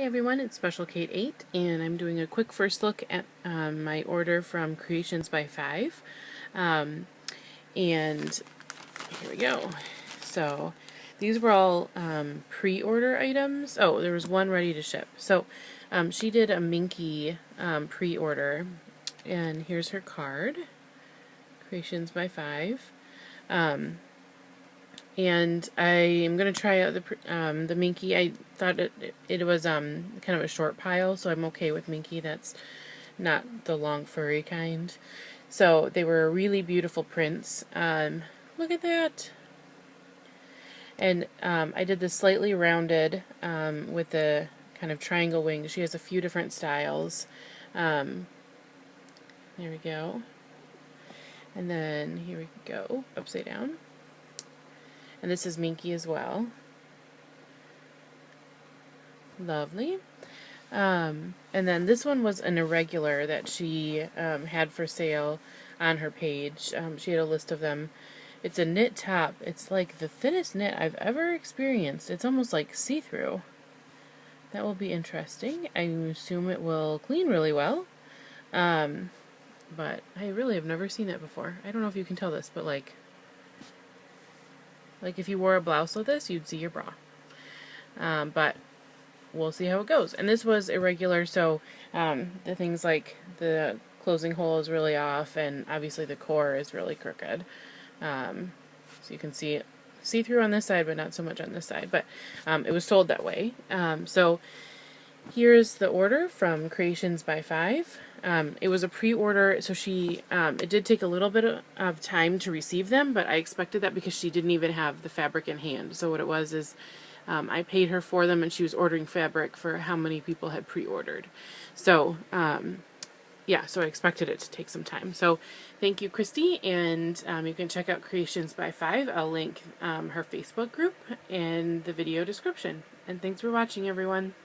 Hey everyone, it's Special Kate 8, and I'm doing a quick first look at my order from Creations by 5. And here we go. So these were all pre-order items. Oh, there was one ready to ship. So she did a Minky pre-order, and here's her card, Creations by 5. And I am going to try out the Minky. I thought it was kind of a short pile, so I'm okay with Minky. That's not the long furry kind. So they were really beautiful prints. Look at that. And I did the slightly rounded with the kind of triangle wings. She has a few different styles. There we go. And then here we go, upside down. And this is Minky as well. Lovely. And then this one was an irregular that she had for sale on her page. She had a list of them. It's a knit top. It's like the thinnest knit I've ever experienced. It's almost like see-through. That will be interesting. I assume it will clean really well. But I really have never seen it before. I don't know if you can tell this, but like if you wore a blouse like this, you'd see your bra. But we'll see how it goes. And this was irregular, so the things like the closing hole is really off, and obviously the core is really crooked. So you can see it see-through on this side, but not so much on this side. But it was sold that way. So here's the order from Creations by 5. It was a pre-order, so it did take a little bit of time to receive them, but I expected that because she didn't even have the fabric in hand. So what it was is I paid her for them, and she was ordering fabric for how many people had pre-ordered. So yeah, so I expected it to take some time. So thank you, Christy, and you can check out Creations by 5. I'll link her Facebook group in the video description. And thanks for watching, everyone.